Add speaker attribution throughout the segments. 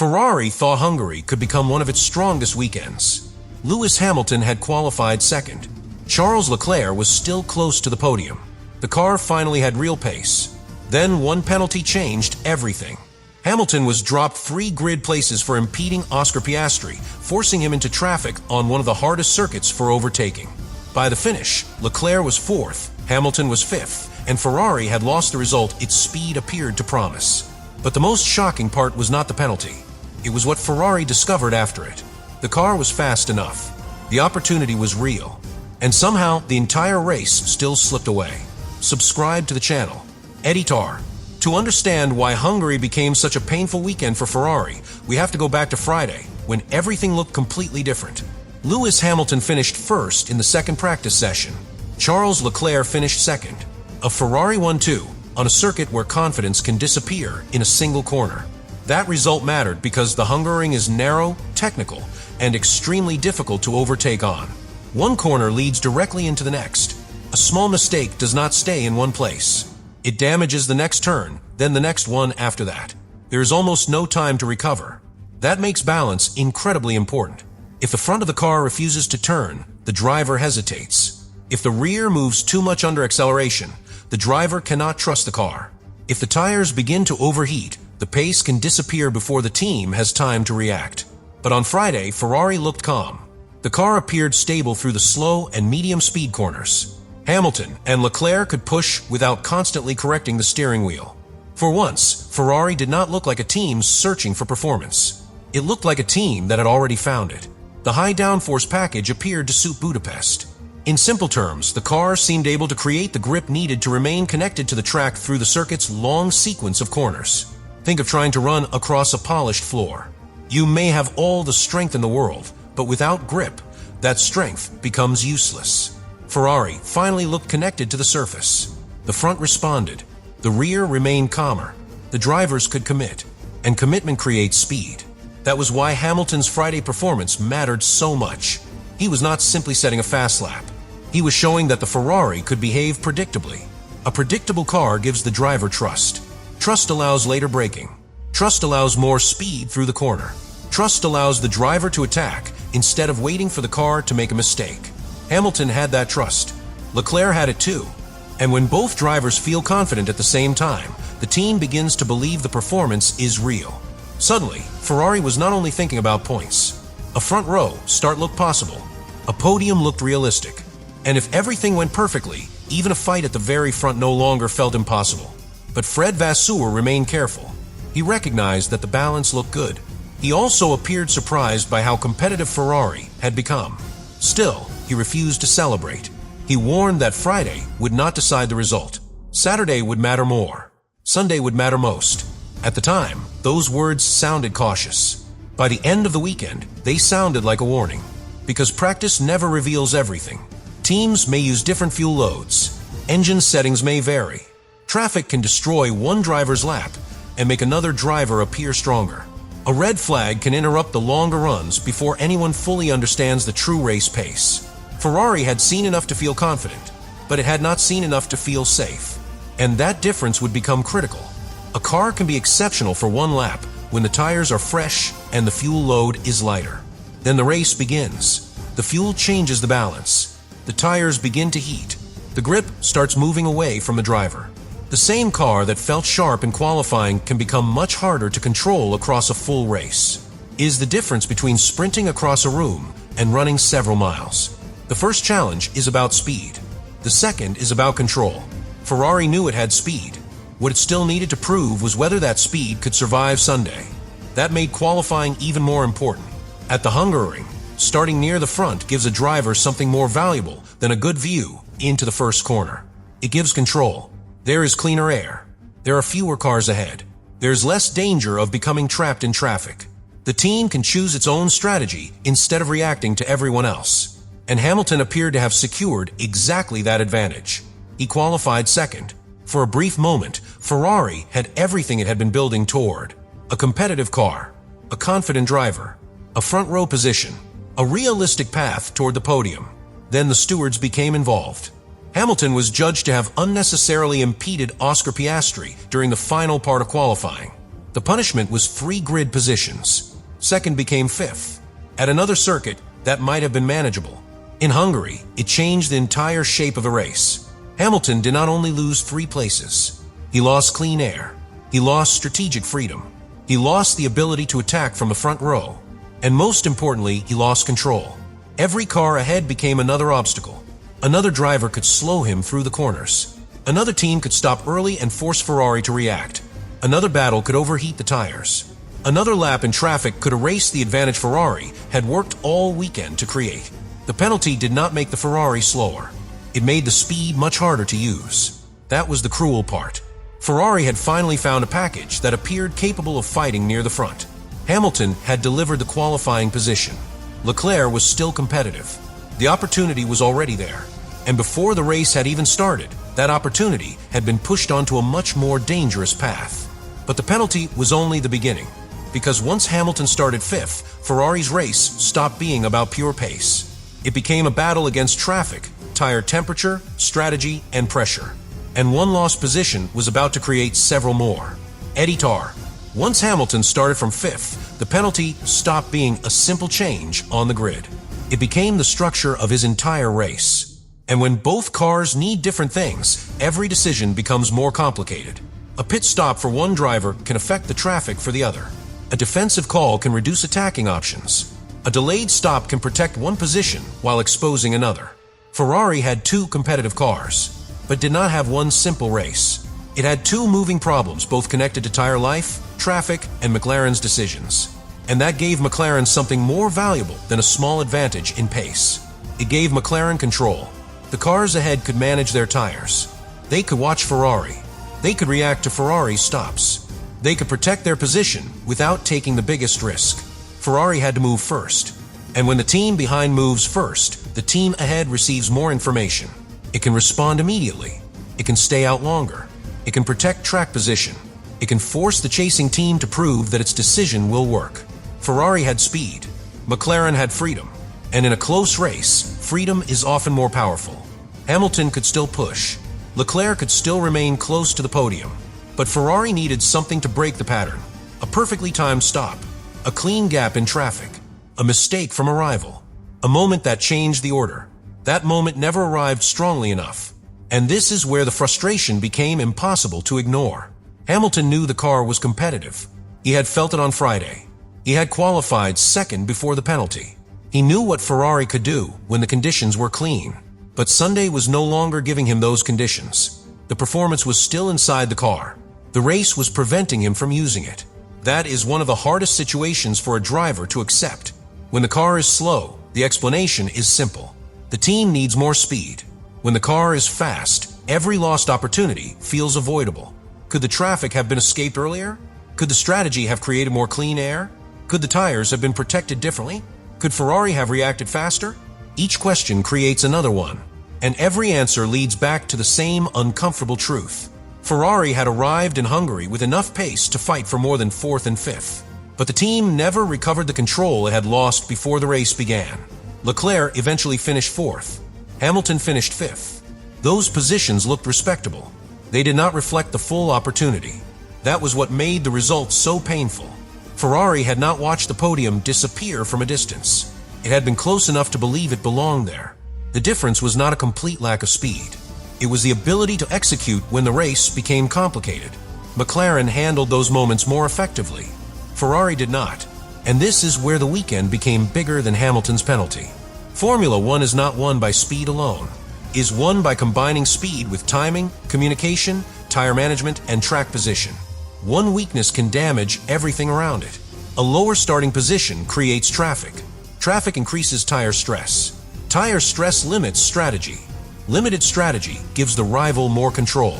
Speaker 1: Ferrari thought Hungary could become one of its strongest weekends. Lewis Hamilton had qualified second. Charles Leclerc was still close to the podium. The car finally had real pace. Then one penalty changed everything. Hamilton was dropped 3 grid places for impeding Oscar Piastri, forcing him into traffic on one of the hardest circuits for overtaking. By the finish, Leclerc was 4th, Hamilton was 5th, and Ferrari had lost the result its speed appeared to promise. But the most shocking part was not the penalty. It was what Ferrari discovered after it. The car was fast enough. The opportunity was real. And somehow, the entire race still slipped away. Subscribe to the channel. Editor. To understand why Hungary became such a painful weekend for Ferrari, we have to go back to Friday, when everything looked completely different. Lewis Hamilton finished first in the second practice session. Charles Leclerc finished second. A Ferrari won too, on a circuit where confidence can disappear in a single corner. That result mattered because the Hungaroring is narrow, technical, and extremely difficult to overtake on. One corner leads directly into the next. A small mistake does not stay in one place. It damages the next turn, then the next one after that. There is almost no time to recover. That makes balance incredibly important. If the front of the car refuses to turn, the driver hesitates. If the rear moves too much under acceleration, the driver cannot trust the car. If the tires begin to overheat, the pace can disappear before the team has time to react. But on Friday, Ferrari looked calm. The car appeared stable through the slow and medium speed corners. Hamilton and Leclerc could push without constantly correcting the steering wheel. For once, Ferrari did not look like a team searching for performance. It looked like a team that had already found it. The high downforce package appeared to suit Budapest. In simple terms, the car seemed able to create the grip needed to remain connected to the track through the circuit's long sequence of corners. Think of trying to run across a polished floor. You may have all the strength in the world, but without grip, that strength becomes useless. Ferrari finally looked connected to the surface. The front responded. The rear remained calmer. The drivers could commit, and commitment creates speed. That was why Hamilton's Friday performance mattered so much. He was not simply setting a fast lap. He was showing that the Ferrari could behave predictably. A predictable car gives the driver trust. Trust allows later braking. Trust allows more speed through the corner. Trust allows the driver to attack instead of waiting for the car to make a mistake. Hamilton had that trust. Leclerc had it too. And when both drivers feel confident at the same time, the team begins to believe the performance is real. Suddenly, Ferrari was not only thinking about points. A front row start looked possible. A podium looked realistic. And if everything went perfectly, even a fight at the very front no longer felt impossible. But Fred Vasseur remained careful. He recognized that the balance looked good. He also appeared surprised by how competitive Ferrari had become. Still, he refused to celebrate. He warned that Friday would not decide the result. Saturday would matter more. Sunday would matter most. At the time, those words sounded cautious. By the end of the weekend, they sounded like a warning. Because practice never reveals everything. Teams may use different fuel loads. Engine settings may vary. Traffic can destroy one driver's lap and make another driver appear stronger. A red flag can interrupt the longer runs before anyone fully understands the true race pace. Ferrari had seen enough to feel confident, but it had not seen enough to feel safe. And that difference would become critical. A car can be exceptional for one lap when the tires are fresh and the fuel load is lighter. Then the race begins. The fuel changes the balance. The tires begin to heat. The grip starts moving away from the driver. The same car that felt sharp in qualifying can become much harder to control across a full race. Is the difference between sprinting across a room and running several miles. The first challenge is about speed. The second is about control. Ferrari knew it had speed. What it still needed to prove was whether that speed could survive Sunday. That made qualifying even more important. At the Hungaroring, starting near the front gives a driver something more valuable than a good view into the first corner. It gives control. There is cleaner air. There are fewer cars ahead. There's less danger of becoming trapped in traffic. The team can choose its own strategy instead of reacting to everyone else. And Hamilton appeared to have secured exactly that advantage. He qualified second. For a brief moment, Ferrari had everything it had been building toward. A competitive car, a confident driver, a front row position, a realistic path toward the podium. Then the stewards became involved. Hamilton was judged to have unnecessarily impeded Oscar Piastri during the final part of qualifying. The punishment was 3 grid positions. Second became 5th. At another circuit, that might have been manageable. In Hungary, it changed the entire shape of the race. Hamilton did not only lose 3 places. He lost clean air. He lost strategic freedom. He lost the ability to attack from the front row. And most importantly, he lost control. Every car ahead became another obstacle. Another driver could slow him through the corners. Another team could stop early and force Ferrari to react. Another battle could overheat the tires. Another lap in traffic could erase the advantage Ferrari had worked all weekend to create. The penalty did not make the Ferrari slower. It made the speed much harder to use. That was the cruel part. Ferrari had finally found a package that appeared capable of fighting near the front. Hamilton had delivered the qualifying position. Leclerc was still competitive. The opportunity was already there. And before the race had even started, that opportunity had been pushed onto a much more dangerous path. But the penalty was only the beginning. Because once Hamilton started 5th, Ferrari's race stopped being about pure pace. It became a battle against traffic, tire temperature, strategy, and pressure. And one lost position was about to create several more. Editor. Once Hamilton started from 5th, the penalty stopped being a simple change on the grid. It became the structure of his entire race. And when both cars need different things, every decision becomes more complicated. A pit stop for one driver can affect the traffic for the other. A defensive call can reduce attacking options. A delayed stop can protect one position while exposing another. Ferrari had 2 competitive cars, but did not have one simple race. It had 2 moving problems, both connected to tire life, traffic, and McLaren's decisions. And that gave McLaren something more valuable than a small advantage in pace. It gave McLaren control. The cars ahead could manage their tires. They could watch Ferrari. They could react to Ferrari's stops. They could protect their position without taking the biggest risk. Ferrari had to move first. And when the team behind moves first, the team ahead receives more information. It can respond immediately. It can stay out longer. It can protect track position. It can force the chasing team to prove that its decision will work. Ferrari had speed. McLaren had freedom. And in a close race, freedom is often more powerful. Hamilton could still push. Leclerc could still remain close to the podium. But Ferrari needed something to break the pattern. A perfectly timed stop. A clean gap in traffic. A mistake from a rival. A moment that changed the order. That moment never arrived strongly enough. And this is where the frustration became impossible to ignore. Hamilton knew the car was competitive. He had felt it on Friday. He had qualified 2nd before the penalty. He knew what Ferrari could do when the conditions were clean. But Sunday was no longer giving him those conditions. The performance was still inside the car. The race was preventing him from using it. That is one of the hardest situations for a driver to accept. When the car is slow, the explanation is simple. The team needs more speed. When the car is fast, every lost opportunity feels avoidable. Could the traffic have been escaped earlier? Could the strategy have created more clean air? Could the tires have been protected differently? Could Ferrari have reacted faster? Each question creates another one, and every answer leads back to the same uncomfortable truth. Ferrari had arrived in Hungary with enough pace to fight for more than 4th and 5th. But the team never recovered the control it had lost before the race began. Leclerc eventually finished 4th. Hamilton finished 5th. Those positions looked respectable. They did not reflect the full opportunity. That was what made the results so painful. Ferrari had not watched the podium disappear from a distance. It had been close enough to believe it belonged there. The difference was not a complete lack of speed. It was the ability to execute when the race became complicated. McLaren handled those moments more effectively. Ferrari did not. And this is where the weekend became bigger than Hamilton's penalty. Formula One is not won by speed alone. It is won by combining speed with timing, communication, tire management, and track position. One weakness can damage everything around it. A lower starting position creates traffic. Traffic increases tire stress. Tire stress limits strategy. Limited strategy gives the rival more control.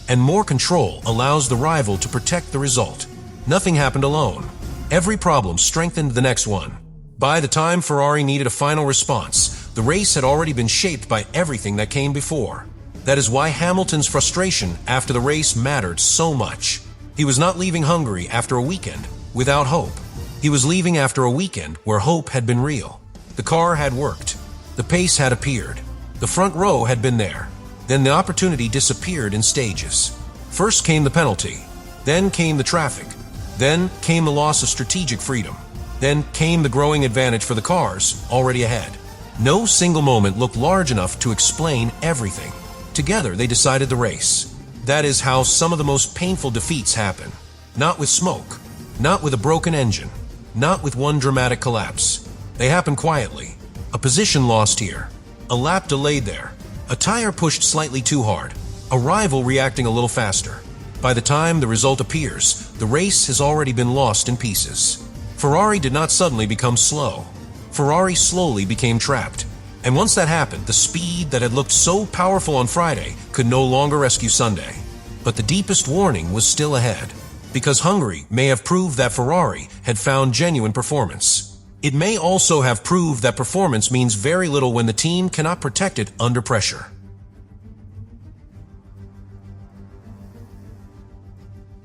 Speaker 1: And more control allows the rival to protect the result. Nothing happened alone. Every problem strengthened the next one. By the time Ferrari needed a final response, the race had already been shaped by everything that came before. That is why Hamilton's frustration after the race mattered so much. He was not leaving Hungary after a weekend without hope. He was leaving after a weekend where hope had been real. The car had worked. The pace had appeared. The front row had been there. Then the opportunity disappeared in stages. First came the penalty. Then came the traffic. Then came the loss of strategic freedom. Then came the growing advantage for the cars, already ahead. No single moment looked large enough to explain everything. Together, they decided the race. That is how some of the most painful defeats happen. Not with smoke, not with a broken engine, not with one dramatic collapse. They happen quietly. A position lost here, a lap delayed there, a tire pushed slightly too hard, a rival reacting a little faster. By the time the result appears, the race has already been lost in pieces. Ferrari did not suddenly become slow. Ferrari slowly became trapped. And once that happened, the speed that had looked so powerful on Friday could no longer rescue Sunday. But the deepest warning was still ahead, because Hungary may have proved that Ferrari had found genuine performance. It may also have proved that performance means very little when the team cannot protect it under pressure.